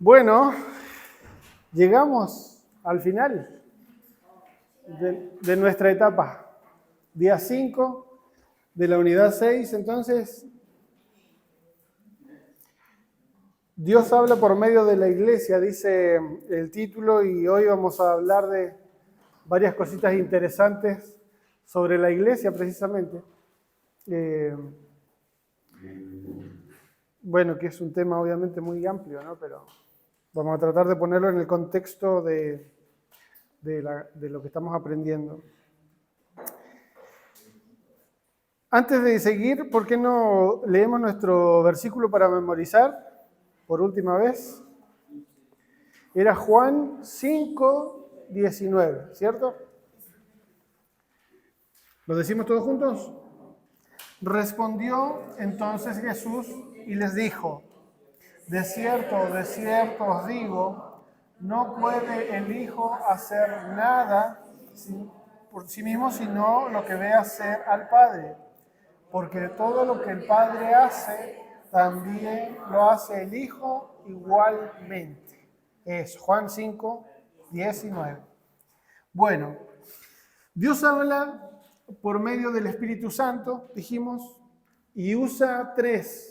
Bueno, llegamos al final de nuestra etapa, día 5 de la unidad 6. Entonces, Dios habla por medio de la iglesia, dice el título, y hoy vamos a hablar de varias cositas interesantes sobre la iglesia precisamente. Bueno, que es un tema obviamente muy amplio, ¿no? Pero vamos a tratar de ponerlo en el contexto de lo que estamos aprendiendo. Antes de seguir, ¿por qué no leemos nuestro versículo para memorizar por última vez? Era Juan 5:19, ¿cierto? ¿Lo decimos todos juntos? Respondió entonces Jesús y les dijo: de cierto os digo, no puede el Hijo hacer nada por sí mismo, sino lo que ve hacer al Padre. Porque todo lo que el Padre hace, también lo hace el Hijo igualmente. Es Juan 5:19. Bueno, Dios habla por medio del Espíritu Santo, dijimos, y usa tres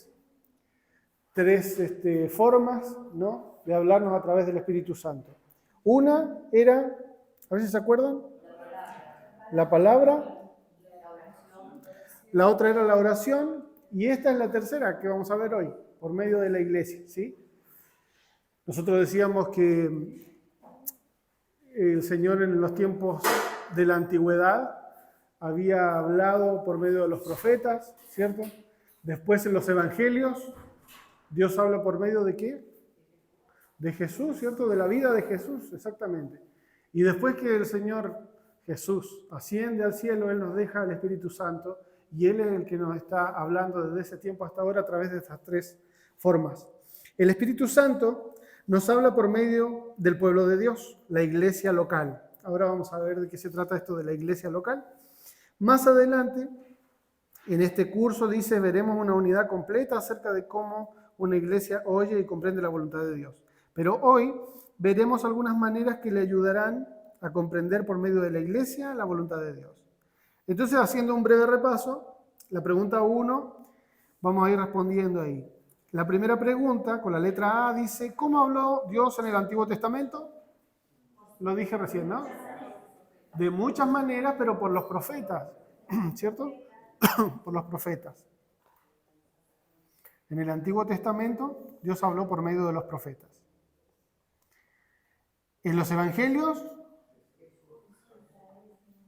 formas, ¿no?, de hablarnos a través del Espíritu Santo. Una era, a ver si se acuerdan, la palabra. La otra era la oración, y esta es la tercera que vamos a ver hoy, por medio de la iglesia, ¿sí? Nosotros decíamos que el Señor en los tiempos de la antigüedad había hablado por medio de los profetas, ¿cierto? Después en los evangelios, Dios habla por medio ¿de qué? De Jesús, ¿cierto? De la vida de Jesús, exactamente. Y después que el Señor Jesús asciende al cielo, Él nos deja el Espíritu Santo, y Él es el que nos está hablando desde ese tiempo hasta ahora a través de estas tres formas. El Espíritu Santo nos habla por medio del pueblo de Dios, la iglesia local. Ahora vamos a ver de qué se trata esto de la iglesia local. Más adelante, en este curso, veremos una unidad completa acerca de cómo una iglesia oye y comprende la voluntad de Dios. Pero hoy veremos algunas maneras que le ayudarán a comprender por medio de la iglesia la voluntad de Dios. Entonces, haciendo un breve repaso, la pregunta 1, vamos a ir respondiendo ahí. La primera pregunta, con la letra A, dice: ¿cómo habló Dios en el Antiguo Testamento? Lo dije recién, ¿no? De muchas maneras, pero por los profetas, ¿cierto? Por los profetas. En el Antiguo Testamento, Dios habló por medio de los profetas. En los evangelios,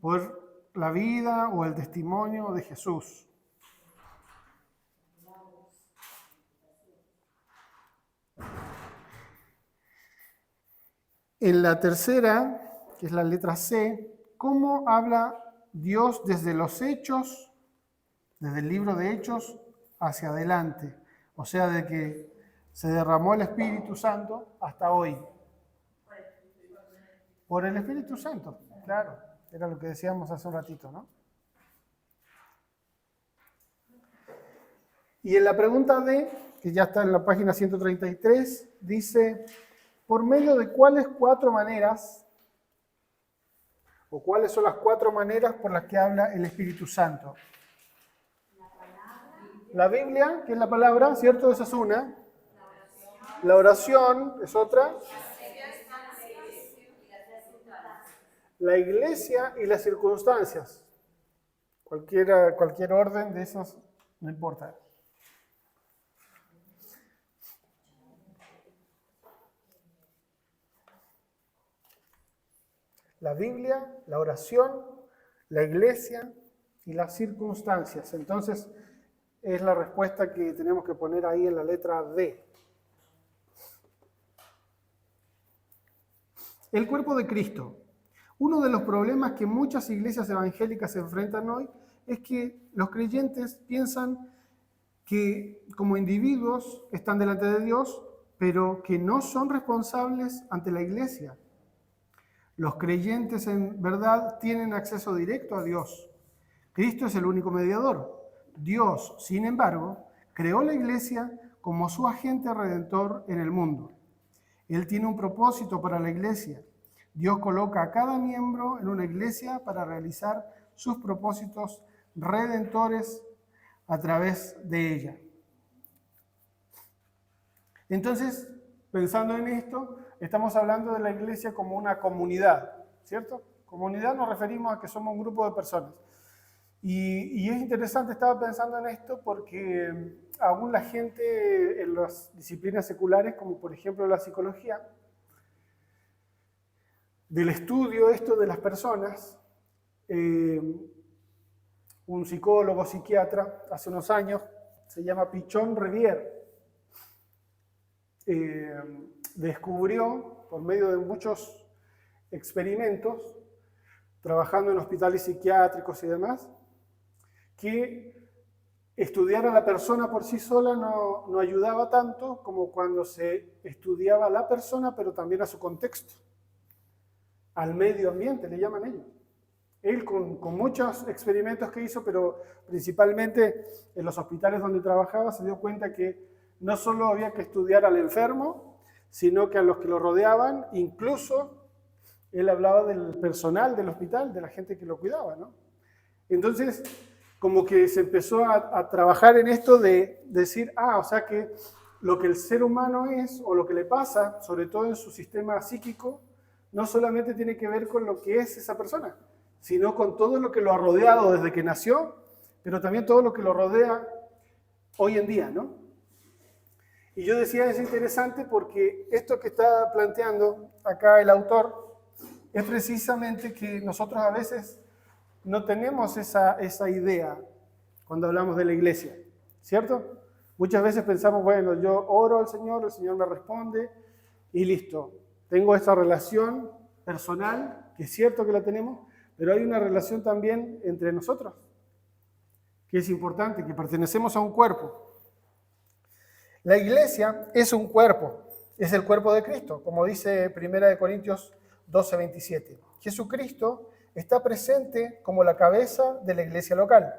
por la vida o el testimonio de Jesús. En la tercera, que es la letra C, ¿cómo habla Dios desde los Hechos, desde el libro de Hechos hacia adelante? O sea, de que se derramó el Espíritu Santo hasta hoy. Por el Espíritu Santo, claro. Era lo que decíamos hace un ratito, ¿no? Y en la pregunta D, que ya está en la página 133, dice: ¿por medio de cuáles 4 maneras, o cuáles son las 4 maneras por las que habla el Espíritu Santo? La Biblia, que es la palabra, ¿cierto? Esa es una. La oración es otra. La iglesia y las circunstancias. Cualquier orden de esos, no importa. La Biblia, la oración, la iglesia y las circunstancias. Entonces, es la respuesta que tenemos que poner ahí en la letra D. El cuerpo de Cristo. Uno de los problemas que muchas iglesias evangélicas se enfrentan hoy es que los creyentes piensan que como individuos están delante de Dios, pero que no son responsables ante la iglesia. Los creyentes en verdad tienen acceso directo a Dios. Cristo es el único mediador. Dios, sin embargo, creó la iglesia como su agente redentor en el mundo. Él tiene un propósito para la iglesia. Dios coloca a cada miembro en una iglesia para realizar sus propósitos redentores a través de ella. Entonces, pensando en esto, estamos hablando de la iglesia como una comunidad, ¿cierto? Comunidad nos referimos a que somos un grupo de personas. Y es interesante, estaba pensando en esto porque aún la gente en las disciplinas seculares, como por ejemplo la psicología, del estudio esto de las personas, un psicólogo, psiquiatra, hace unos años, se llama Pichon Rivière, descubrió, por medio de muchos experimentos, trabajando en hospitales psiquiátricos y demás, que estudiar a la persona por sí sola no ayudaba tanto como cuando se estudiaba a la persona, pero también a su contexto, al medio ambiente, le llaman ellos. Él con muchos experimentos que hizo, pero principalmente en los hospitales donde trabajaba, se dio cuenta que no solo había que estudiar al enfermo, sino que a los que lo rodeaban, incluso él hablaba del personal del hospital, de la gente que lo cuidaba, ¿no? Entonces, como que se empezó a trabajar en esto de decir, o sea que lo que el ser humano es, o lo que le pasa, sobre todo en su sistema psíquico, no solamente tiene que ver con lo que es esa persona, sino con todo lo que lo ha rodeado desde que nació, pero también todo lo que lo rodea hoy en día, ¿no? Y yo decía, es interesante porque esto que está planteando acá el autor es precisamente que nosotros a veces no tenemos esa idea cuando hablamos de la iglesia, ¿cierto? Muchas veces pensamos, bueno, yo oro al Señor, el Señor me responde y listo. Tengo esta relación personal, que es cierto que la tenemos, pero hay una relación también entre nosotros, que es importante, que pertenecemos a un cuerpo. La iglesia es un cuerpo, es el cuerpo de Cristo, como dice 1 Corintios 12:27. Jesucristo está presente como la cabeza de la iglesia local.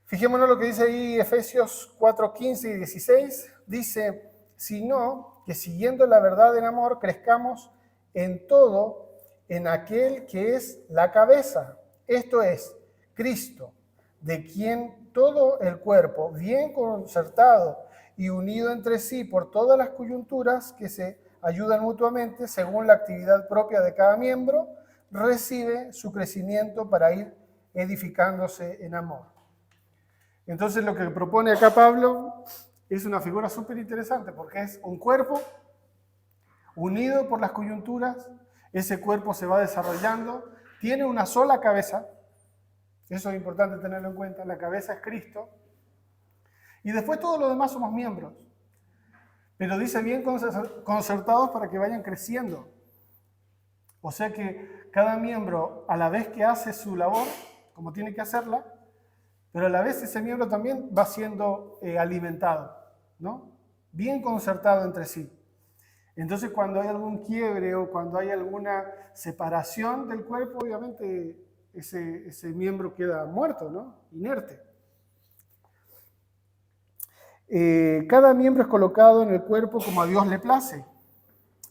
Fijémonos lo que dice ahí Efesios 4:15 y 16. Dice, sino que siguiendo la verdad en amor, crezcamos en todo en aquel que es la cabeza, esto es, Cristo, de quien todo el cuerpo, bien concertado y unido entre sí por todas las coyunturas que se ayudan mutuamente según la actividad propia de cada miembro, recibe su crecimiento para ir edificándose en amor. Entonces lo que propone acá Pablo es una figura súper interesante porque es un cuerpo unido por las coyunturas, ese cuerpo se va desarrollando, tiene una sola cabeza, eso es importante tenerlo en cuenta, la cabeza es Cristo, y después todos los demás somos miembros, pero dice bien concertados para que vayan creciendo. O sea que cada miembro a la vez que hace su labor, como tiene que hacerla, pero a la vez ese miembro también va siendo alimentado, ¿no? Bien concertado entre sí. Entonces cuando hay algún quiebre o cuando hay alguna separación del cuerpo, obviamente ese miembro queda muerto, ¿no? Inerte. Cada miembro es colocado en el cuerpo como a Dios le place.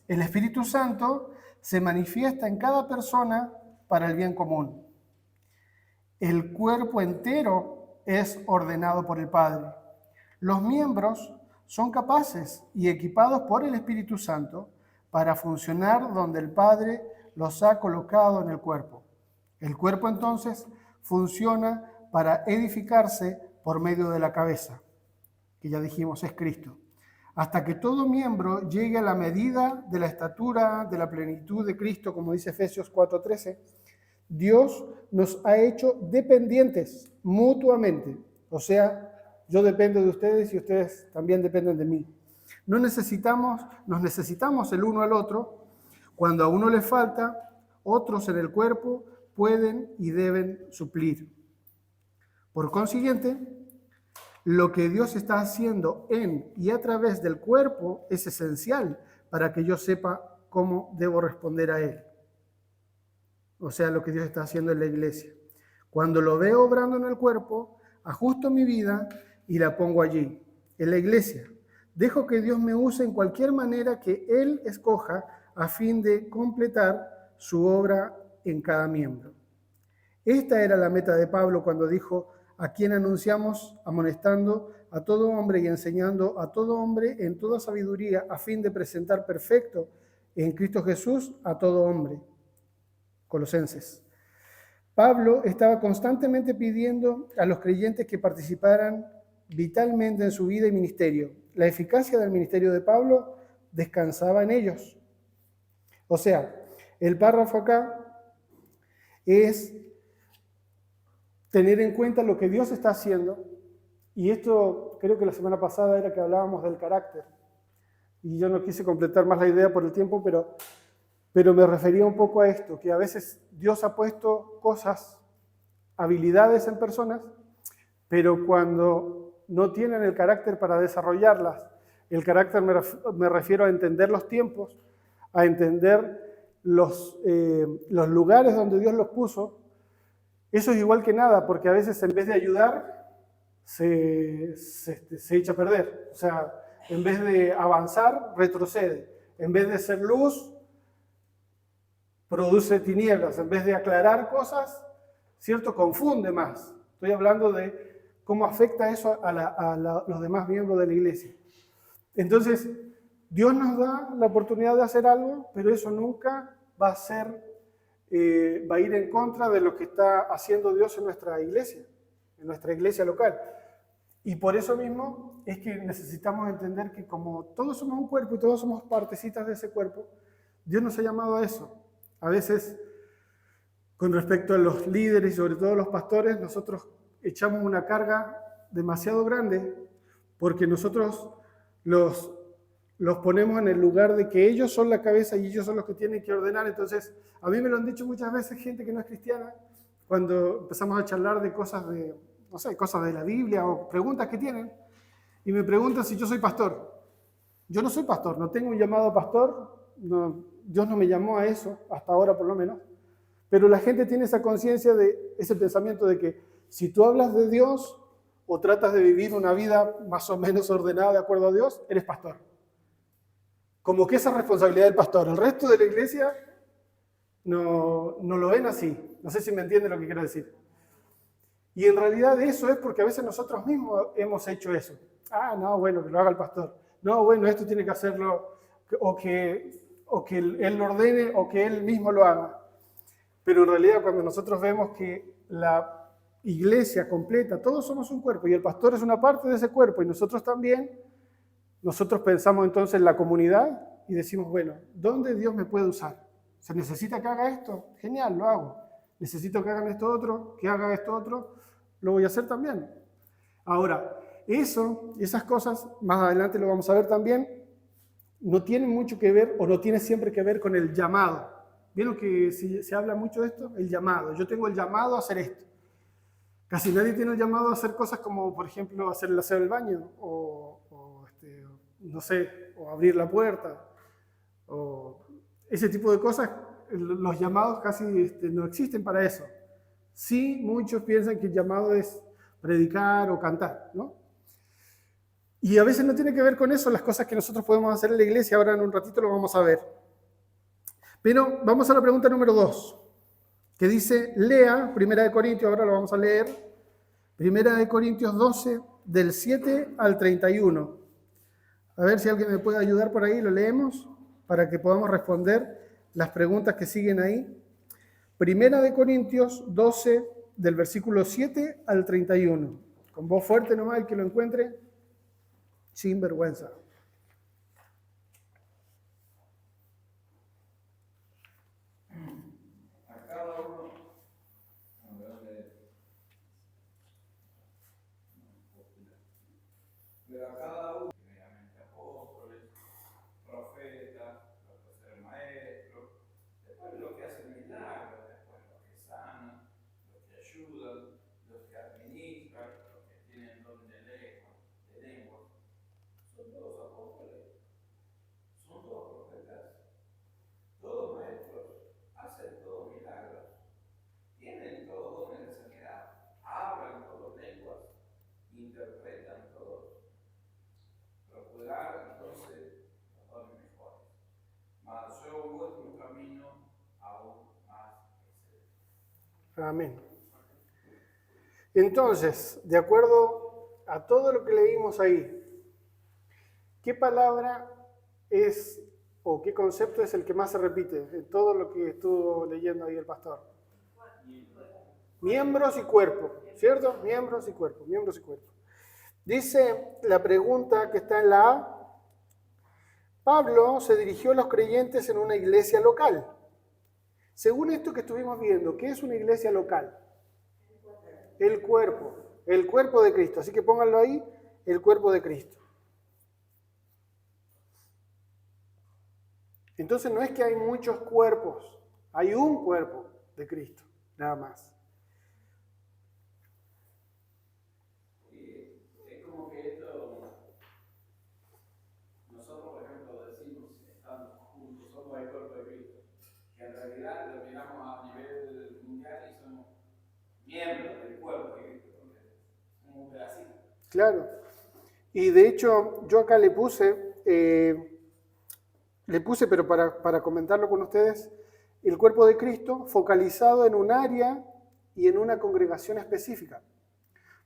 El Espíritu Santo se manifiesta en cada persona para el bien común. El cuerpo entero es ordenado por el Padre. Los miembros son capaces y equipados por el Espíritu Santo para funcionar donde el Padre los ha colocado en el cuerpo. El cuerpo entonces funciona para edificarse por medio de la cabeza, que ya dijimos es Cristo, hasta que todo miembro llegue a la medida de la estatura de la plenitud de Cristo, como dice Efesios 4:13. Dios nos ha hecho dependientes mutuamente, o sea, yo dependo de ustedes y ustedes también dependen de mí. Nos necesitamos el uno al otro. Cuando a uno le falta, otros en el cuerpo pueden y deben suplir. Por consiguiente, lo que Dios está haciendo en y a través del cuerpo es esencial para que yo sepa cómo debo responder a Él. O sea, lo que Dios está haciendo en la iglesia. Cuando lo veo obrando en el cuerpo, ajusto mi vida y la pongo allí, en la iglesia, Dejo que Dios me use en cualquier manera que Él escoja a fin de completar su obra en cada miembro. Esta era la meta de Pablo cuando dijo: a quien anunciamos, amonestando a todo hombre y enseñando a todo hombre en toda sabiduría, a fin de presentar perfecto en Cristo Jesús a todo hombre. Colosenses. Pablo estaba constantemente pidiendo a los creyentes que participaran vitalmente en su vida y ministerio. La eficacia del ministerio de Pablo descansaba en ellos. O sea, el párrafo acá es tener en cuenta lo que Dios está haciendo, y esto creo que la semana pasada era que hablábamos del carácter, y yo no quise completar más la idea por el tiempo, pero me refería un poco a esto, que a veces Dios ha puesto cosas, habilidades en personas, pero cuando no tienen el carácter para desarrollarlas, el carácter me refiero a entender los tiempos, a entender los lugares donde Dios los puso. Eso es igual que nada, porque a veces en vez de ayudar, se echa a perder. O sea, en vez de avanzar, retrocede. En vez de ser luz, produce tinieblas. En vez de aclarar cosas, ¿cierto? Confunde más. Estoy hablando de cómo afecta eso a los demás miembros de la iglesia. Entonces, Dios nos da la oportunidad de hacer algo, pero eso nunca va a ir en contra de lo que está haciendo Dios en nuestra iglesia local. Y por eso mismo es que necesitamos entender que como todos somos un cuerpo y todos somos partecitas de ese cuerpo, Dios nos ha llamado a eso. A veces, con respecto a los líderes y sobre todo los pastores, nosotros echamos una carga demasiado grande porque nosotros los ponemos en el lugar de que ellos son la cabeza y ellos son los que tienen que ordenar. Entonces, a mí me lo han dicho muchas veces gente que no es cristiana, cuando empezamos a charlar de cosas cosas de la Biblia o preguntas que tienen, y me preguntan si yo soy pastor. Yo no soy pastor, no tengo un llamado a pastor, Dios no me llamó a eso, hasta ahora por lo menos, pero la gente tiene esa conciencia de ese pensamiento de que si tú hablas de Dios o tratas de vivir una vida más o menos ordenada de acuerdo a Dios, eres pastor. Como que esa es responsabilidad del pastor. El resto de la iglesia no lo ven así. No sé si me entienden lo que quiero decir. Y en realidad eso es porque a veces nosotros mismos hemos hecho eso. No, bueno, que lo haga el pastor. No, bueno, esto tiene que hacerlo, o que él lo ordene, o que él mismo lo haga. Pero en realidad cuando nosotros vemos que la iglesia completa, todos somos un cuerpo, y el pastor es una parte de ese cuerpo, y nosotros también, nosotros pensamos entonces en la comunidad y decimos, bueno, ¿dónde Dios me puede usar? ¿Se necesita que haga esto? Genial, lo hago. ¿Necesito que hagan esto otro? Que haga esto otro, lo voy a hacer también. Ahora, esas cosas, más adelante lo vamos a ver también, no tienen mucho que ver, o no tienen siempre que ver con el llamado. ¿Vieron que se habla mucho de esto? El llamado. Yo tengo el llamado a hacer esto. Casi nadie tiene el llamado a hacer cosas como, por ejemplo, hacer el aseo del baño, no sé, o abrir la puerta, o ese tipo de cosas. Los llamados casi no existen para eso. Sí, muchos piensan que el llamado es predicar o cantar, ¿no? Y a veces no tiene que ver con eso las cosas que nosotros podemos hacer en la iglesia. Ahora en un ratito lo vamos a ver. Pero vamos a la pregunta número 2, que dice, lea 1 Corintios, ahora lo vamos a leer, 1 Corintios 12, del 7 al 31. A ver si alguien me puede ayudar por ahí, lo leemos, para que podamos responder las preguntas que siguen ahí. 1 Corintios 12, del versículo 7 al 31. Con voz fuerte nomás, el que lo encuentre, sin vergüenza. Amén. Entonces, de acuerdo a todo lo que leímos ahí, ¿qué palabra es o qué concepto es el que más se repite en todo lo que estuvo leyendo ahí el pastor? Miembros y cuerpo, ¿cierto? Miembros y cuerpo, miembros y cuerpo. Dice la pregunta que está en la A: Pablo se dirigió a los creyentes en una iglesia local. Según esto que estuvimos viendo, ¿qué es una iglesia local? El cuerpo de Cristo. Así que pónganlo ahí, el cuerpo de Cristo. Entonces no es que hay muchos cuerpos, hay un cuerpo de Cristo, nada más. Es como que esto, nosotros por ejemplo decimos, estamos juntos, somos el cuerpo de Cristo, que en realidad lo miramos a nivel mundial y somos miembros del cuerpo de Cristo, somos un pedacito. Claro, y de hecho yo acá le puse, pero para comentarlo con ustedes, el cuerpo de Cristo focalizado en un área y en una congregación específica.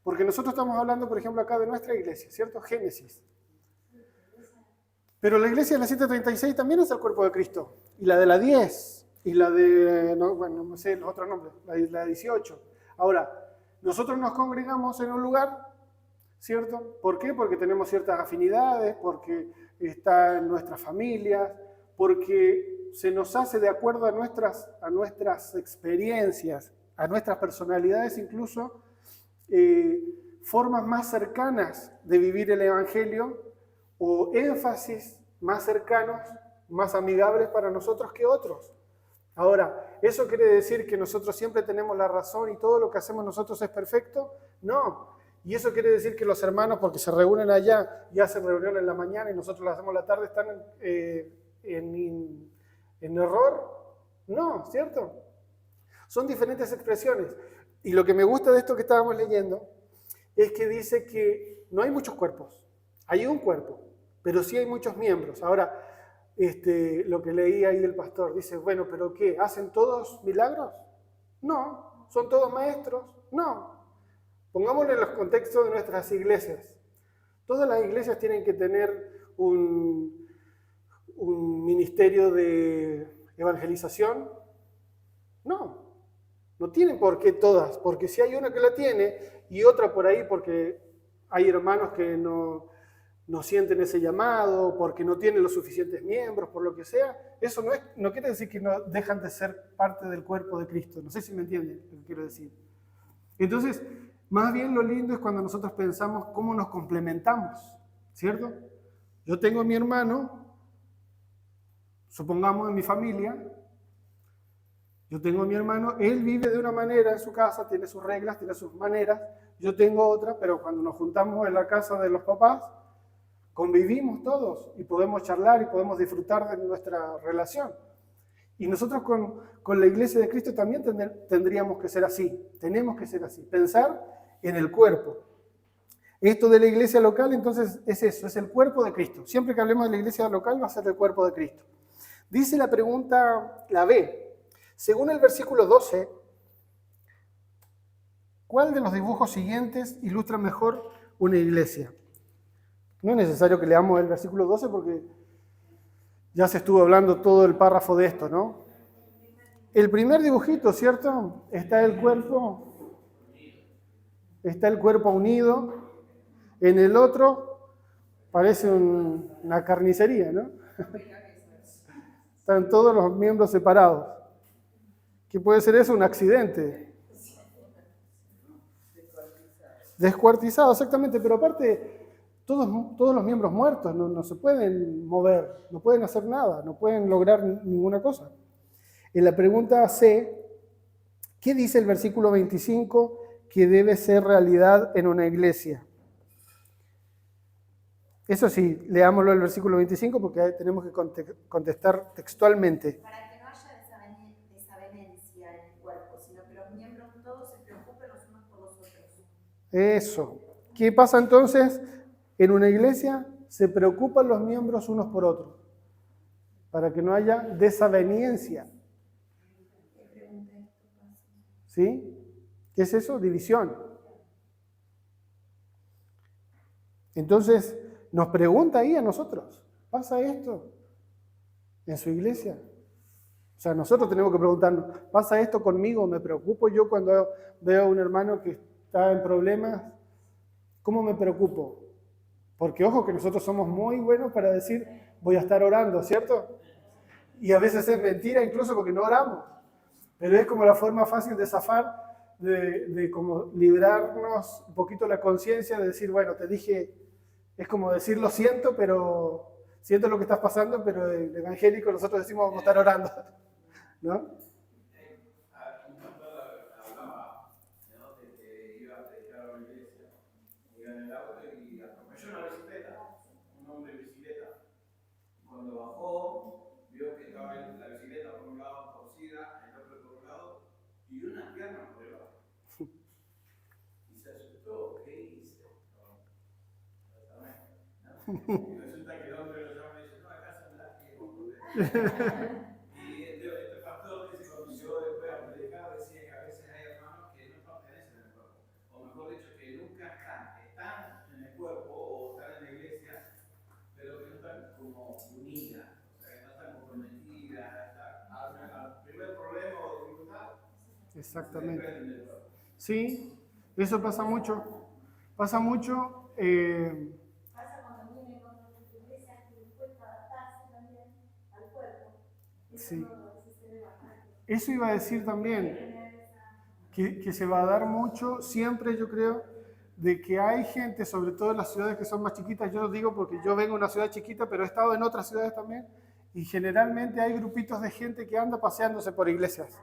Porque nosotros estamos hablando, por ejemplo, acá de nuestra iglesia, ¿cierto? Génesis. Pero la iglesia de la 736 también es el cuerpo de Cristo. Y la de la 10, y la de, no sé los otros nombres, la 18. Ahora, nosotros nos congregamos en un lugar, ¿cierto? ¿Por qué? Porque tenemos ciertas afinidades, porque está en nuestras familias, porque se nos hace de acuerdo a nuestras experiencias, a nuestras personalidades incluso, formas más cercanas de vivir el Evangelio o énfasis más cercanos, más amigables para nosotros que otros. Ahora, ¿eso quiere decir que nosotros siempre tenemos la razón y todo lo que hacemos nosotros es perfecto? No. ¿Y eso quiere decir que los hermanos, porque se reúnen allá y hacen reunión en la mañana y nosotros la hacemos en la tarde, están en error? No, ¿cierto? Son diferentes expresiones. Y lo que me gusta de esto que estábamos leyendo es que dice que no hay muchos cuerpos, hay un cuerpo, pero sí hay muchos miembros. Ahora, lo que leí ahí del pastor, dice, bueno, ¿pero qué? ¿Hacen todos milagros? No. ¿Son todos maestros? No. Pongámoslo en los contextos de nuestras iglesias. ¿Todas las iglesias tienen que tener un ministerio de evangelización? No. No tienen por qué todas, porque si hay una que la tiene y otra por ahí porque hay hermanos que no sienten ese llamado, porque no tienen los suficientes miembros, por lo que sea, eso no quiere decir que no dejan de ser parte del cuerpo de Cristo. No sé si me entienden lo que quiero decir. Entonces, más bien lo lindo es cuando nosotros pensamos cómo nos complementamos, ¿cierto? Yo tengo a mi hermano, supongamos en mi familia, yo tengo a mi hermano, él vive de una manera en su casa, tiene sus reglas, tiene sus maneras, yo tengo otra, pero cuando nos juntamos en la casa de los papás, convivimos todos y podemos charlar y podemos disfrutar de nuestra relación. Y nosotros con la iglesia de Cristo también tendríamos que ser así, tenemos que ser así, pensar en el cuerpo. Esto de la iglesia local, entonces, es eso, es el cuerpo de Cristo. Siempre que hablemos de la iglesia local va a ser el cuerpo de Cristo. Dice la pregunta, la B, según el versículo 12, ¿cuál de los dibujos siguientes ilustra mejor una iglesia? No es necesario que leamos el versículo 12 porque ya se estuvo hablando todo el párrafo de esto, ¿no? El primer dibujito, ¿cierto? Está el cuerpo unido. En el otro parece una carnicería, ¿no? Están todos los miembros separados. ¿Qué puede ser eso? Un accidente. Descuartizado, exactamente, pero aparte, todos los miembros muertos no se pueden mover, no pueden hacer nada, no pueden lograr ninguna cosa. En la pregunta C, ¿qué dice el versículo 25 que debe ser realidad en una iglesia? Eso sí, leámoslo el versículo 25 porque ahí tenemos que contestar textualmente. Para que no haya desavenencia en el cuerpo, sino que los miembros todos se preocupen los unos por los otros. Eso. ¿Qué pasa entonces? En una iglesia se preocupan los miembros unos por otros, para que no haya desaveniencia. ¿Sí? ¿Qué es eso? División. Entonces, nos pregunta ahí a nosotros, ¿pasa esto en su iglesia? O sea, nosotros tenemos que preguntarnos, ¿pasa esto conmigo? ¿Me preocupo yo cuando veo a un hermano que está en problemas? ¿Cómo me preocupo? Porque ojo que nosotros somos muy buenos para decir, voy a estar orando, ¿cierto? Y a veces es mentira incluso porque no oramos. Pero es como la forma fácil de zafar, de como librarnos un poquito la conciencia, de decir, bueno, te dije, es como decir lo siento, pero siento lo que estás pasando, pero el evangélico nosotros decimos vamos a estar orando, ¿no? Un pastor hablaba, ¿no? De que iba a predicar a una iglesia, iba en el auto y atropelló una bicicleta, un hombre en bicicleta. Cuando bajó, vio que estaba la bicicleta por un lado torcida, el otro por un lado, y una pierna por el otro. Y se asustó, ¿qué hice? Y resulta que el hombre lo llama y dice, no, acá se me la quiero. Y este pastor que se condució después a predicar decía que a veces hay hermanos que no pertenecen al cuerpo, o mejor dicho, que nunca están en el cuerpo o están en la iglesia, pero que no están como unidas, o sea, que no están comprometidas, al primer problema o dificultad, Exactamente. se desprenden del cuerpo. Sí, eso pasa mucho. Pasa mucho. Pasa cuando vienen con otras iglesias que les cuesta adaptarse también al cuerpo. Eso Sí. no, a veces se ve bastante. Eso iba a decir también, que se va a dar mucho, siempre yo creo, de que hay gente, sobre todo en las ciudades que son más chiquitas, yo lo digo porque yo vengo de una ciudad chiquita, pero he estado en otras ciudades también, y generalmente hay grupitos de gente que anda paseándose por iglesias,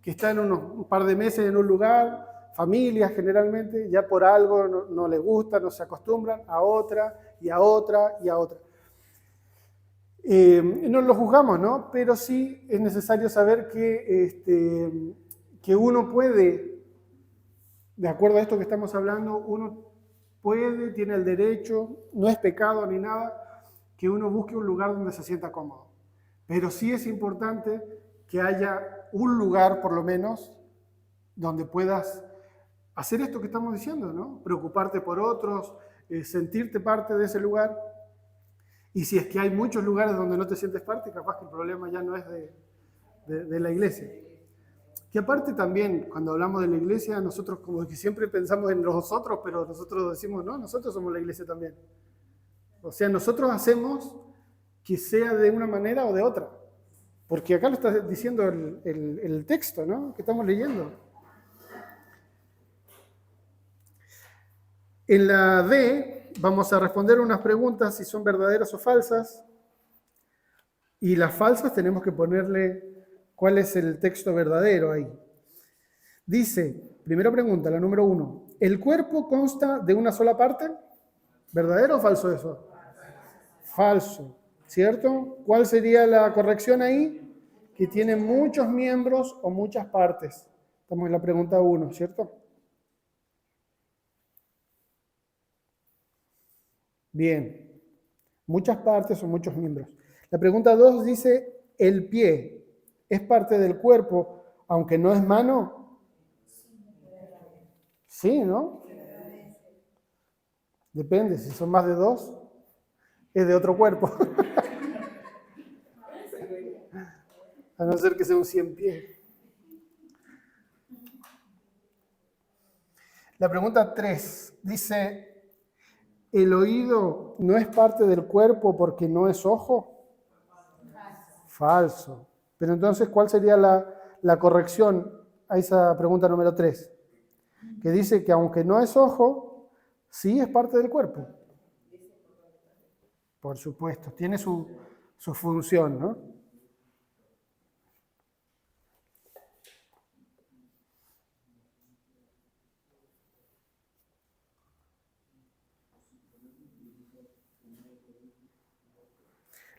que están un par de meses en un lugar, familias generalmente, ya por algo no les gusta, no se acostumbran a otra y a otra y a otra. No lo juzgamos, ¿no? Pero sí es necesario saber que uno puede, de acuerdo a esto que estamos hablando, uno puede, tiene el derecho, no es pecado ni nada, que uno busque un lugar donde se sienta cómodo. Pero sí es importante que haya un lugar, por lo menos, donde puedas hacer esto que estamos diciendo, ¿no? Preocuparte por otros, sentirte parte de ese lugar. Y si es que hay muchos lugares donde no te sientes parte, capaz que el problema ya no es de la iglesia. Que aparte también, cuando hablamos de la iglesia, nosotros como que siempre pensamos en los otros, pero nosotros decimos, no, nosotros somos la iglesia también. O sea, nosotros hacemos que sea de una manera o de otra. Porque acá lo está diciendo el texto, ¿no? Que estamos leyendo. En la D vamos a responder unas preguntas si son verdaderas o falsas. Y las falsas tenemos que ponerle cuál es el texto verdadero ahí. Dice, primera pregunta, la número 1. ¿El cuerpo consta de una sola parte? ¿Verdadero o falso eso? Falso, ¿cierto? ¿Cuál sería la corrección ahí? Que tiene muchos miembros o muchas partes. Estamos en la pregunta 1, ¿cierto? Bien, muchas partes o muchos miembros. La pregunta 2 dice, ¿el pie es parte del cuerpo aunque no es mano? Sí, ¿no? Depende, si son más de 2, es de otro cuerpo. A no ser que sea un 100 pies. La pregunta 3 dice, ¿el oído no es parte del cuerpo porque no es ojo? Falso. Pero entonces, ¿cuál sería la corrección a esa pregunta número 3? Que dice que aunque no es ojo, sí es parte del cuerpo. Por supuesto, tiene su función, ¿no?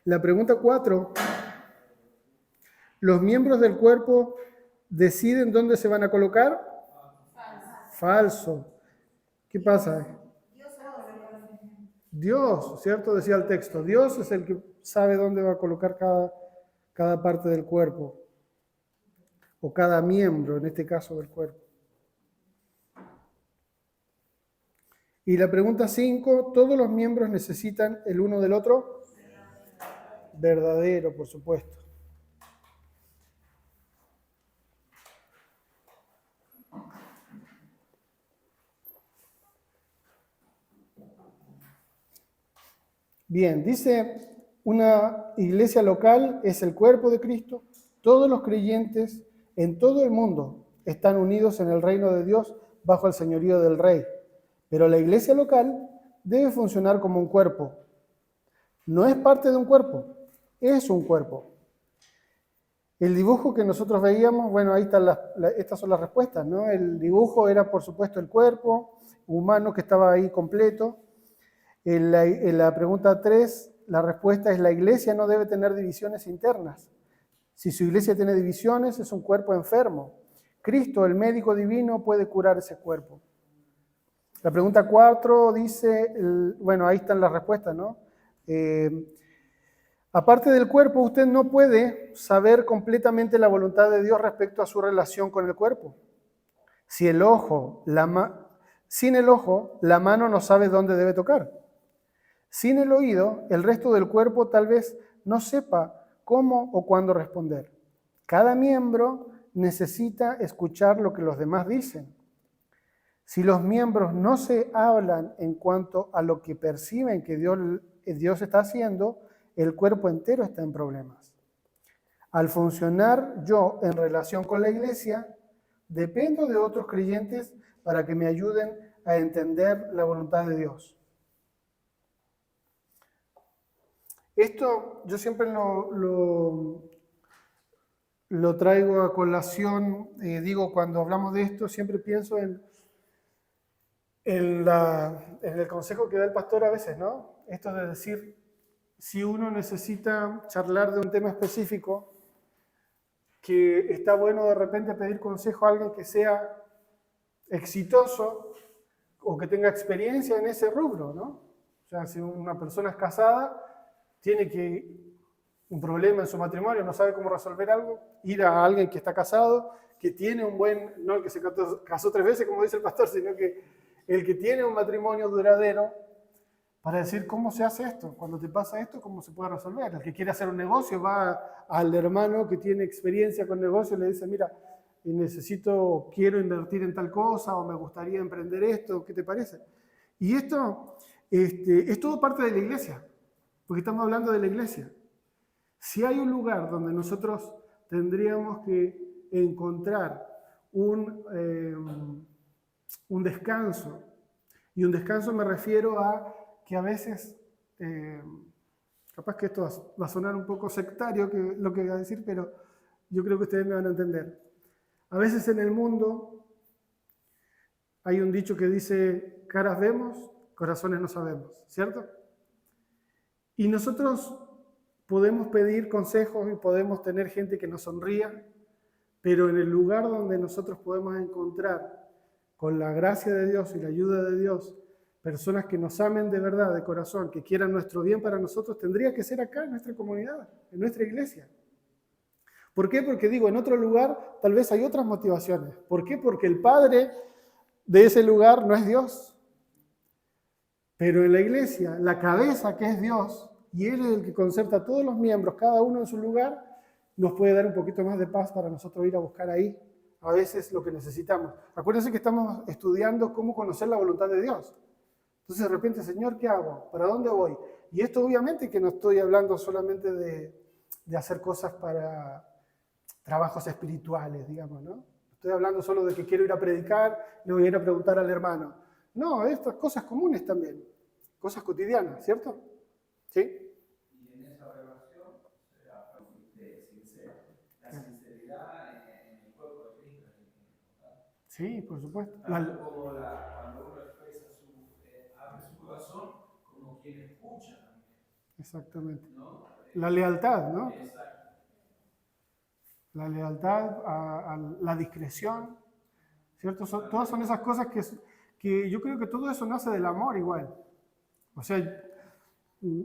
La pregunta 4, ¿los miembros del cuerpo deciden dónde se van a colocar? Falso. ¿Qué pasa? Dios, ¿cierto? Decía el texto. Dios es el que sabe dónde va a colocar cada parte del cuerpo. o cada miembro, en este caso del cuerpo. Y la pregunta 5, ¿todos los miembros necesitan el uno del otro? Verdadero, por supuesto. Bien, dice, una iglesia local es el cuerpo de Cristo. Todos los creyentes en todo el mundo están unidos en el reino de Dios bajo el señorío del Rey. Pero la iglesia local debe funcionar como un cuerpo. No es parte de un cuerpo, es un cuerpo. El dibujo que nosotros veíamos, bueno, ahí están estas son las respuestas, ¿no? El dibujo era, por supuesto, el cuerpo humano que estaba ahí completo. En la pregunta 3, la respuesta es: la iglesia no debe tener divisiones internas. Si su iglesia tiene divisiones, es un cuerpo enfermo. Cristo, el médico divino, puede curar ese cuerpo. La pregunta 4 dice, bueno, ahí están las respuestas, ¿no? Aparte del cuerpo, usted no puede saber completamente la voluntad de Dios respecto a su relación con el cuerpo. Sin el ojo, la mano no sabe dónde debe tocar. Sin el oído, el resto del cuerpo tal vez no sepa cómo o cuándo responder. Cada miembro necesita escuchar lo que los demás dicen. Si los miembros no se hablan en cuanto a lo que perciben que Dios está haciendo, el cuerpo entero está en problemas. Al funcionar yo en relación con la iglesia, dependo de otros creyentes para que me ayuden a entender la voluntad de Dios. Esto yo siempre lo traigo a colación, digo, cuando hablamos de esto, siempre pienso en el consejo que da el pastor a veces, ¿no? Esto de decir, si uno necesita charlar de un tema específico, que está bueno de repente pedir consejo a alguien que sea exitoso o que tenga experiencia en ese rubro, ¿no? O sea, si una persona es casada, tiene un problema en su matrimonio, no sabe cómo resolver algo, ir a alguien que está casado, que tiene un buen, no el que se casó 3 veces, como dice el pastor, sino que el que tiene un matrimonio duradero, para decir cómo se hace esto, cuando te pasa esto, cómo se puede resolver. El que quiere hacer un negocio va al hermano que tiene experiencia con negocio y le dice, mira, quiero invertir en tal cosa, o me gustaría emprender esto, ¿qué te parece? Y esto es todo parte de la iglesia, porque estamos hablando de la iglesia. Si hay un lugar donde nosotros tendríamos que encontrar un descanso, y un descanso me refiero a que a veces, capaz que esto va a sonar un poco sectario lo que voy a decir, pero yo creo que ustedes me van a entender. A veces en el mundo hay un dicho que dice, caras vemos, corazones no sabemos, ¿cierto? Y nosotros podemos pedir consejos y podemos tener gente que nos sonría, pero en el lugar donde nosotros podemos encontrar, con la gracia de Dios y la ayuda de Dios, personas que nos amen de verdad, de corazón, que quieran nuestro bien para nosotros, tendría que ser acá en nuestra comunidad, en nuestra iglesia. ¿Por qué? Porque digo, en otro lugar tal vez hay otras motivaciones. ¿Por qué? Porque el padre de ese lugar no es Dios. Pero en la iglesia, la cabeza que es Dios, y Él es el que concerta a todos los miembros, cada uno en su lugar, nos puede dar un poquito más de paz para nosotros ir a buscar ahí a veces lo que necesitamos. Acuérdense que estamos estudiando cómo conocer la voluntad de Dios. Entonces de repente, Señor, ¿qué hago? ¿Para dónde voy? Y esto obviamente que no estoy hablando solamente de hacer cosas para trabajos espirituales, digamos, ¿no? Estoy hablando solo de que quiero ir a predicar, le voy a ir a preguntar al hermano. No, estas cosas comunes también, cosas cotidianas, ¿cierto? ¿Sí? Y en esa relación será sincera. La sinceridad en el cuerpo de Cristo es importante. Sí, por supuesto. Tanto como cuando uno expresa abre su corazón, como quien escucha también. Exactamente. ¿No? La lealtad, ¿no? Exacto. La lealtad, a la discreción, ¿cierto? Todas son esas cosas que yo creo que todo eso nace del amor igual. O sea,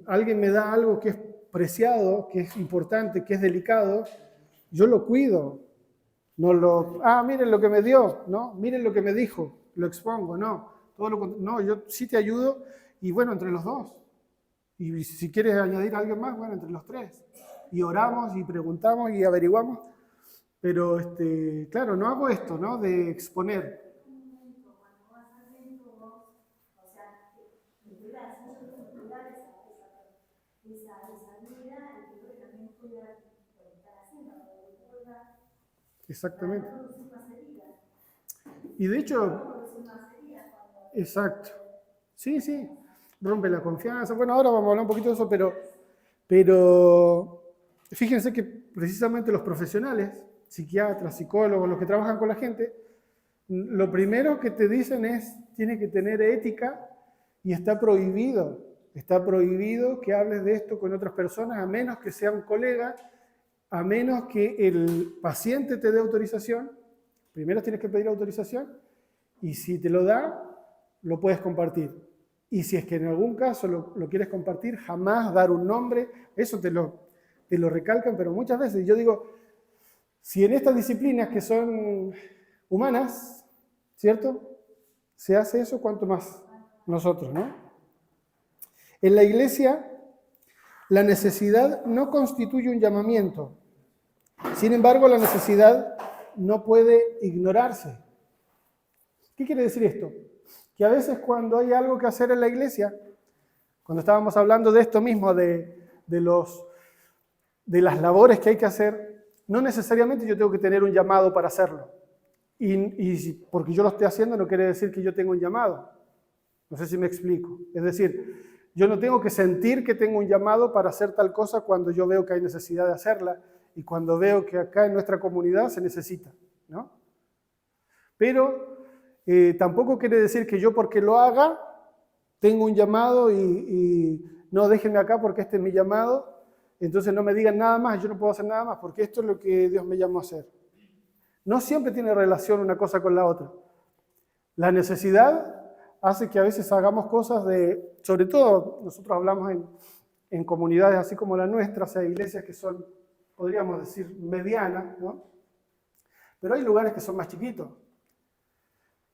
alguien me da algo que es preciado, que es importante, que es delicado, yo lo cuido. Miren lo que me dio, ¿no? Miren lo que me dijo, lo expongo, no. No, yo sí te ayudo y bueno, entre los dos. Y si quieres añadir a alguien más, bueno, entre los tres. Y oramos y preguntamos y averiguamos. Pero, claro, no hago esto, ¿no? De exponer. Exactamente. Y de hecho, exacto. Sí, sí, rompe la confianza. Bueno, ahora vamos a hablar un poquito de eso, pero fíjense que precisamente los profesionales, psiquiatras, psicólogos, los que trabajan con la gente, lo primero que te dicen es, tienes que tener ética y está prohibido que hables de esto con otras personas, a menos que sea un colega, a menos que el paciente te dé autorización. Primero tienes que pedir autorización y si te lo da, lo puedes compartir. Y si es que en algún caso lo quieres compartir, jamás dar un nombre, eso te lo recalcan, pero muchas veces yo digo, si en estas disciplinas que son humanas, ¿cierto? Se hace eso, cuanto más nosotros, ¿no? En la iglesia, la necesidad no constituye un llamamiento. Sin embargo, la necesidad no puede ignorarse. ¿Qué quiere decir esto? Que a veces cuando hay algo que hacer en la iglesia, cuando estábamos hablando de esto mismo, de las labores que hay que hacer, no necesariamente yo tengo que tener un llamado para hacerlo. Y porque yo lo esté haciendo no quiere decir que yo tenga un llamado. No sé si me explico. Es decir, yo no tengo que sentir que tengo un llamado para hacer tal cosa cuando yo veo que hay necesidad de hacerla y cuando veo que acá en nuestra comunidad se necesita, ¿no? Pero tampoco quiere decir que yo porque lo haga tengo un llamado y no, déjenme acá porque este es mi llamado, entonces no me digan nada más, yo no puedo hacer nada más porque esto es lo que Dios me llamó a hacer. No siempre tiene relación una cosa con la otra. La necesidad hace que a veces hagamos cosas sobre todo nosotros hablamos en comunidades así como la nuestra, o sea, iglesias que son, podríamos decir, medianas, ¿no? Pero hay lugares que son más chiquitos.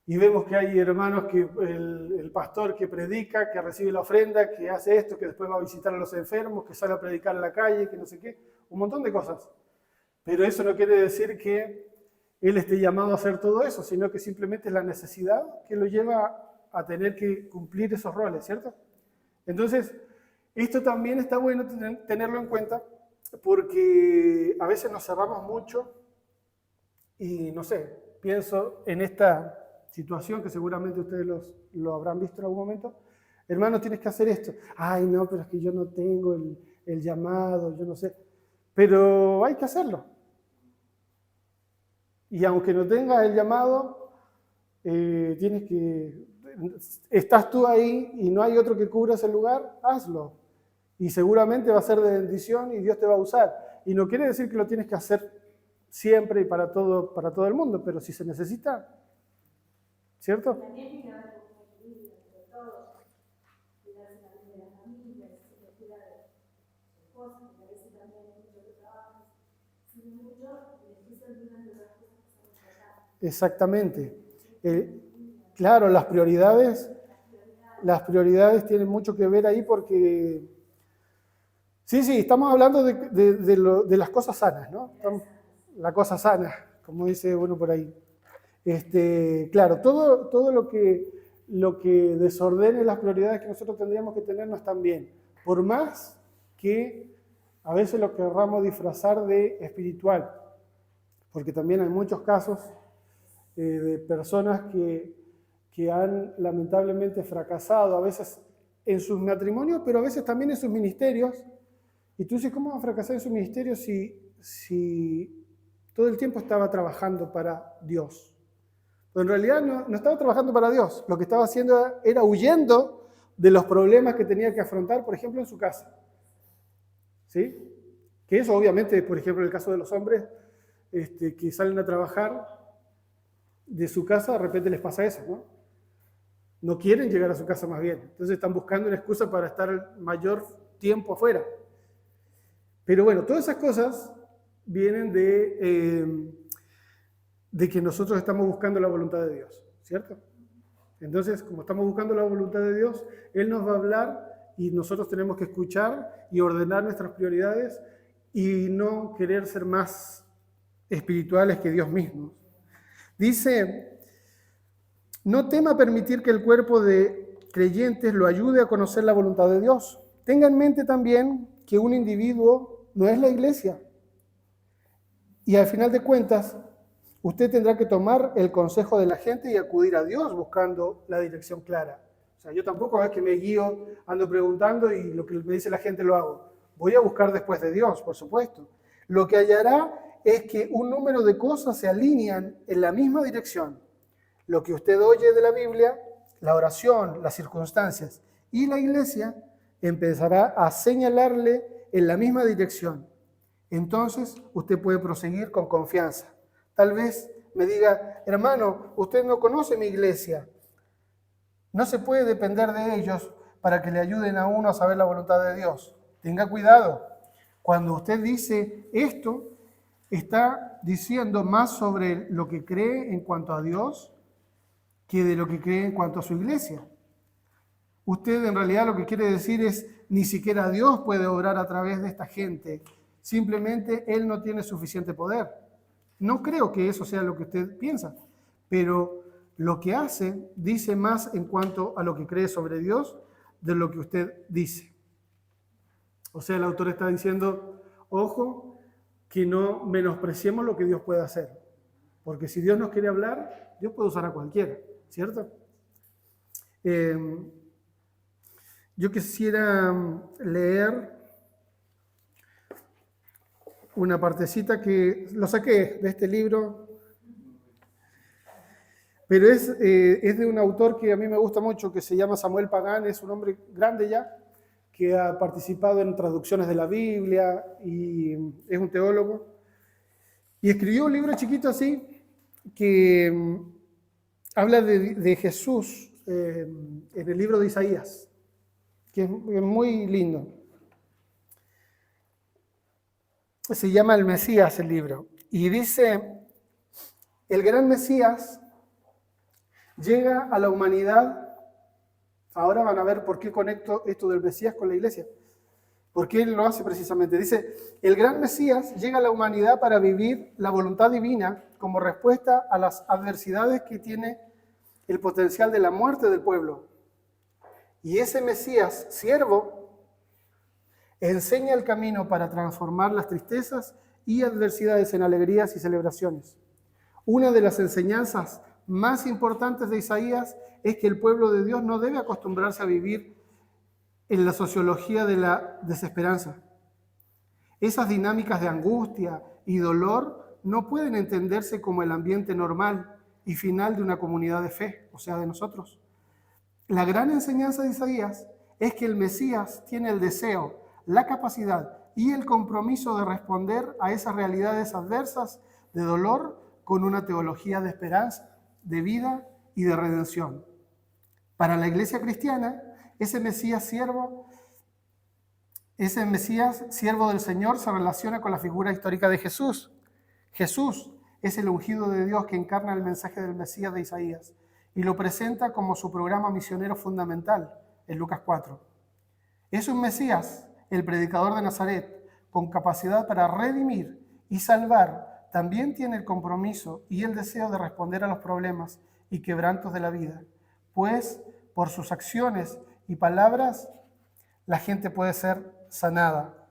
Y vemos que hay hermanos que el pastor que predica, que recibe la ofrenda, que hace esto, que después va a visitar a los enfermos, que sale a predicar en la calle, que no sé qué, un montón de cosas. Pero eso no quiere decir que él esté llamado a hacer todo eso, sino que simplemente es la necesidad que lo lleva a tener que cumplir esos roles, ¿cierto? Entonces, esto también está bueno tenerlo en cuenta porque a veces nos cerramos mucho y, no sé, pienso en esta situación que seguramente ustedes lo habrán visto en algún momento. Hermano, tienes que hacer esto. Ay, no, pero es que yo no tengo el llamado, yo no sé. Pero hay que hacerlo. Y aunque no tengas el llamado, estás tú ahí y no hay otro que cubra ese lugar, hazlo. Y seguramente va a ser de bendición y Dios te va a usar. Y no quiere decir que lo tienes que hacer siempre y para todo el mundo, pero si se necesita, ¿cierto? También tiene que haber un equilibrio entre todos, cuidarse también de las familias, se cuida de sus cosas, porque a veces también hay mucho que trabajan, sin mucho, y después se olvidan de otras cosas que son importantes. Exactamente. Claro, las prioridades tienen mucho que ver ahí porque... Sí, estamos hablando de las cosas sanas, ¿no? La cosa sana, como dice uno por ahí. Claro, todo lo que desordene las prioridades que nosotros tendríamos que tener no están bien. Por más que a veces lo querramos disfrazar de espiritual. Porque también hay muchos casos de personas que han lamentablemente fracasado, a veces en sus matrimonios, pero a veces también en sus ministerios. Y tú dices, ¿cómo va a fracasar en su ministerio si todo el tiempo estaba trabajando para Dios? Pero en realidad no estaba trabajando para Dios. Lo que estaba haciendo era huyendo de los problemas que tenía que afrontar, por ejemplo, en su casa. ¿Sí? Que eso obviamente, por ejemplo, en el caso de los hombres que salen a trabajar de su casa, de repente les pasa eso, ¿no? No quieren llegar a su casa más bien. Entonces están buscando una excusa para estar el mayor tiempo afuera. Pero bueno, todas esas cosas vienen de que nosotros estamos buscando la voluntad de Dios, ¿cierto? Entonces, como estamos buscando la voluntad de Dios, Él nos va a hablar y nosotros tenemos que escuchar y ordenar nuestras prioridades y no querer ser más espirituales que Dios mismo. Dice, no tema permitir que el cuerpo de creyentes lo ayude a conocer la voluntad de Dios. Tenga en mente también que un individuo no es la iglesia. Y al final de cuentas, usted tendrá que tomar el consejo de la gente y acudir a Dios buscando la dirección clara. O sea, yo tampoco es que me guío, ando preguntando y lo que me dice la gente lo hago. Voy a buscar después de Dios, por supuesto. Lo que hallará es que un número de cosas se alinean en la misma dirección. Lo que usted oye de la Biblia, la oración, las circunstancias y la iglesia empezará a señalarle en la misma dirección. Entonces, usted puede proseguir con confianza. Tal vez me diga, hermano, usted no conoce mi iglesia. No se puede depender de ellos para que le ayuden a uno a saber la voluntad de Dios. Tenga cuidado. Cuando usted dice esto, está diciendo más sobre lo que cree en cuanto a Dios que de lo que cree en cuanto a su iglesia. Usted en realidad lo que quiere decir es, ni siquiera Dios puede obrar a través de esta gente. Simplemente Él no tiene suficiente poder. No creo que eso sea lo que usted piensa, pero lo que hace dice más en cuanto a lo que cree sobre Dios de lo que usted dice. O sea, el autor está diciendo, ojo, que no menospreciemos lo que Dios puede hacer. Porque si Dios nos quiere hablar, Dios puede usar a cualquiera, ¿cierto? Yo quisiera leer una partecita que lo saqué de este libro, pero es de un autor que a mí me gusta mucho, que se llama Samuel Pagán, es un hombre grande ya, que ha participado en traducciones de la Biblia y es un teólogo. Y escribió un libro chiquito así que habla de Jesús en el libro de Isaías, que es muy lindo. Se llama El Mesías el libro. Y dice, el gran Mesías llega a la humanidad. Ahora van a ver por qué conecto esto del Mesías con la iglesia. ¿Por qué él lo hace precisamente? Dice, el gran Mesías llega a la humanidad para vivir la voluntad divina como respuesta a las adversidades que tiene el potencial de la muerte del pueblo. Y ese Mesías, siervo, enseña el camino para transformar las tristezas y adversidades en alegrías y celebraciones. Una de las enseñanzas más importantes de Isaías es que el pueblo de Dios no debe acostumbrarse a vivir en la sociología de la desesperanza. Esas dinámicas de angustia y dolor no pueden entenderse como el ambiente normal y final de una comunidad de fe, o sea, de nosotros. La gran enseñanza de Isaías es que el Mesías tiene el deseo, la capacidad y el compromiso de responder a esas realidades adversas de dolor con una teología de esperanza, de vida y de redención. Para la iglesia cristiana, ese Mesías siervo del Señor se relaciona con la figura histórica de Jesús. Jesús es el ungido de Dios que encarna el mensaje del Mesías de Isaías y lo presenta como su programa misionero fundamental en Lucas 4. Es un Mesías, el predicador de Nazaret, con capacidad para redimir y salvar, también tiene el compromiso y el deseo de responder a los problemas y quebrantos de la vida, pues por sus acciones y palabras la gente puede ser sanada.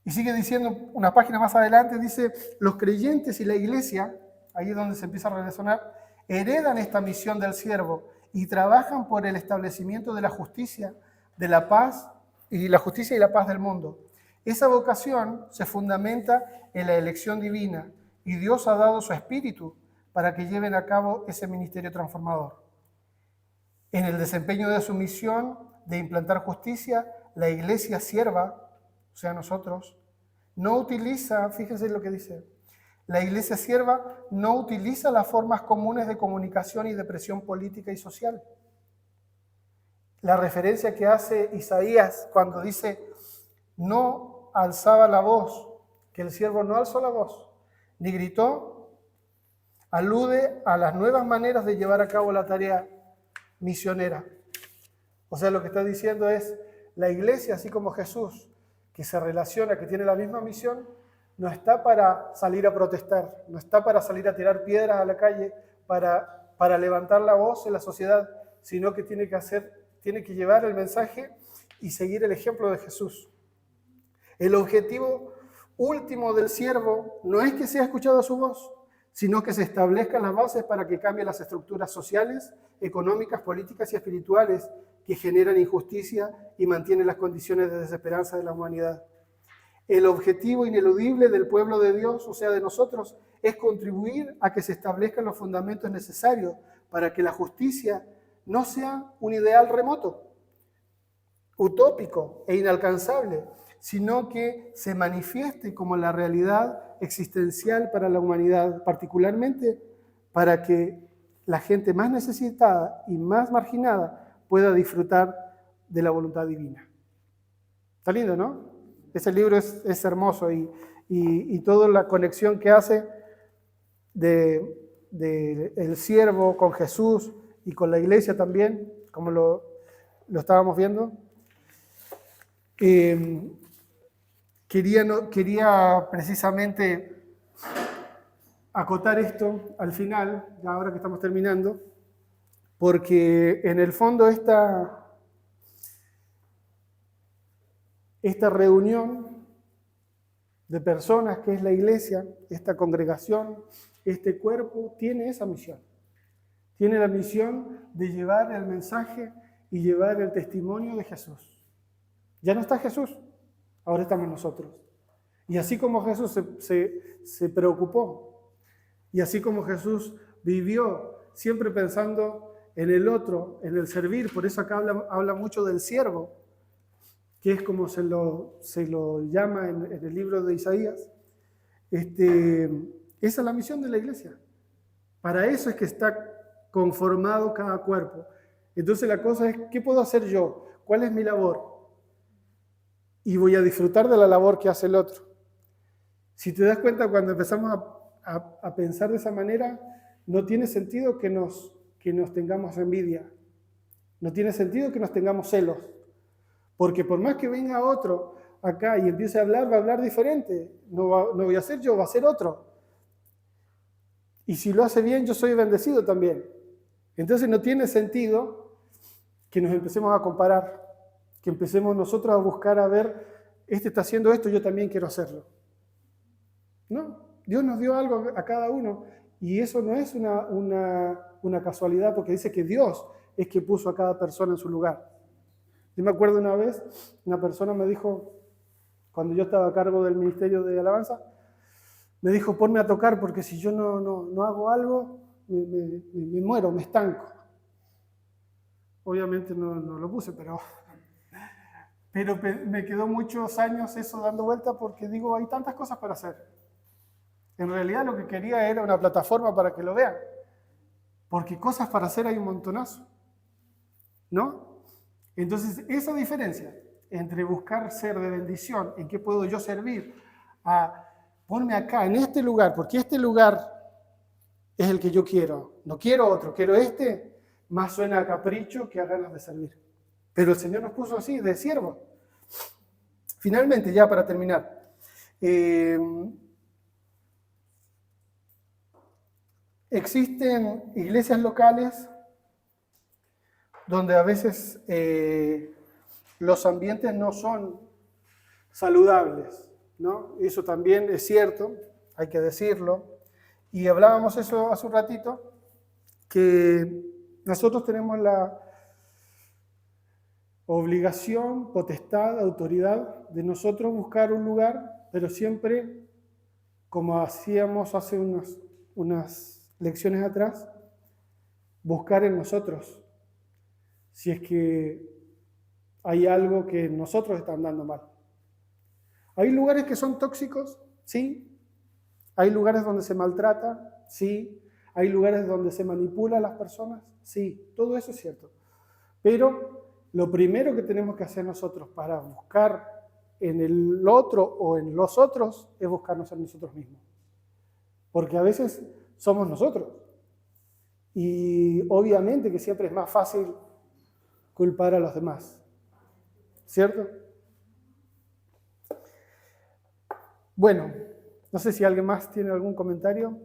Y sigue diciendo, una página más adelante, dice, los creyentes y la iglesia, ahí es donde se empieza a relacionar, heredan esta misión del siervo y trabajan por el establecimiento de la justicia, de la paz y la justicia y la paz del mundo. Esa vocación se fundamenta en la elección divina y Dios ha dado su espíritu para que lleven a cabo ese ministerio transformador. En el desempeño de su misión de implantar justicia, la iglesia sierva, o sea, nosotros, no utiliza, fíjense lo que dice, la iglesia sierva no utiliza las formas comunes de comunicación y de presión política y social. La referencia que hace Isaías cuando dice, no alzaba la voz, que el siervo no alzó la voz, ni gritó, alude a las nuevas maneras de llevar a cabo la tarea misionera. O sea, lo que está diciendo es, la iglesia, así como Jesús, que se relaciona, que tiene la misma misión, no está para salir a protestar, no está para salir a tirar piedras a la calle, para levantar la voz en la sociedad, sino que tiene que llevar el mensaje y seguir el ejemplo de Jesús. El objetivo último del siervo no es que sea escuchado su voz, sino que se establezcan las bases para que cambien las estructuras sociales, económicas, políticas y espirituales que generan injusticia y mantienen las condiciones de desesperanza de la humanidad. El objetivo ineludible del pueblo de Dios, o sea, de nosotros, es contribuir a que se establezcan los fundamentos necesarios para que la justicia no sea un ideal remoto, utópico e inalcanzable, sino que se manifieste como la realidad existencial para la humanidad, particularmente para que la gente más necesitada y más marginada pueda disfrutar de la voluntad divina. Está lindo, ¿no? Ese libro es hermoso y toda la conexión que hace de el siervo con Jesús y con la iglesia también, como lo estábamos viendo. Quería precisamente acotar esto al final, ya ahora que estamos terminando, porque en el fondo esta reunión de personas que es la iglesia, esta congregación, este cuerpo, tiene esa misión. Tiene la misión de llevar el mensaje y llevar el testimonio de Jesús. Ya no está Jesús, ahora estamos nosotros. Y así como Jesús se preocupó, y así como Jesús vivió siempre pensando en el otro, en el servir, por eso acá habla mucho del siervo, que es como se lo llama en el libro de Isaías. Esa es la misión de la iglesia. Para eso es que está conformado cada cuerpo. Entonces la cosa es, ¿qué puedo hacer yo? ¿Cuál es mi labor? Y voy a disfrutar de la labor que hace el otro. Si te das cuenta, cuando empezamos a pensar de esa manera, no tiene sentido que nos tengamos envidia. No tiene sentido que nos tengamos celos. Porque por más que venga otro acá y empiece a hablar, va a hablar diferente. No voy a ser yo, va a ser otro. Y si lo hace bien, yo soy bendecido también. Entonces no tiene sentido que nos empecemos a comparar, que empecemos nosotros a buscar a ver, este está haciendo esto, yo también quiero hacerlo. No, Dios nos dio algo a cada uno y eso no es una casualidad, porque dice que Dios es que puso a cada persona en su lugar. Yo me acuerdo una vez, una persona me dijo, cuando yo estaba a cargo del Ministerio de Alabanza, me dijo, ponme a tocar porque si yo no hago algo, me muero, me estanco. Obviamente no lo puse, pero me quedó muchos años eso dando vuelta porque digo, hay tantas cosas para hacer. En realidad lo que quería era una plataforma para que lo vean, porque cosas para hacer hay un montonazo, ¿no? Entonces, esa diferencia entre buscar ser de bendición, en qué puedo yo servir, a ponme acá, en este lugar, porque este lugar es el que yo quiero. No quiero otro, quiero este, más suena a capricho que a ganas de servir. Pero el Señor nos puso así, de siervo. Finalmente, ya para terminar, existen iglesias locales donde a veces los ambientes no son saludables, ¿no? Eso también es cierto, hay que decirlo. Y hablábamos eso hace un ratito, que nosotros tenemos la obligación, potestad, autoridad de nosotros buscar un lugar, pero siempre, como hacíamos hace unas lecciones atrás, buscar en nosotros. Si es que hay algo que nosotros están dando mal. ¿Hay lugares que son tóxicos? Sí. ¿Hay lugares donde se maltrata? Sí. ¿Hay lugares donde se manipula a las personas? Sí. Todo eso es cierto. Pero lo primero que tenemos que hacer nosotros para buscar en el otro o en los otros es buscarnos en nosotros mismos. porque a veces somos nosotros. Y obviamente que siempre es más fácil culpar a los demás, ¿cierto? Bueno, no sé si alguien más tiene algún comentario.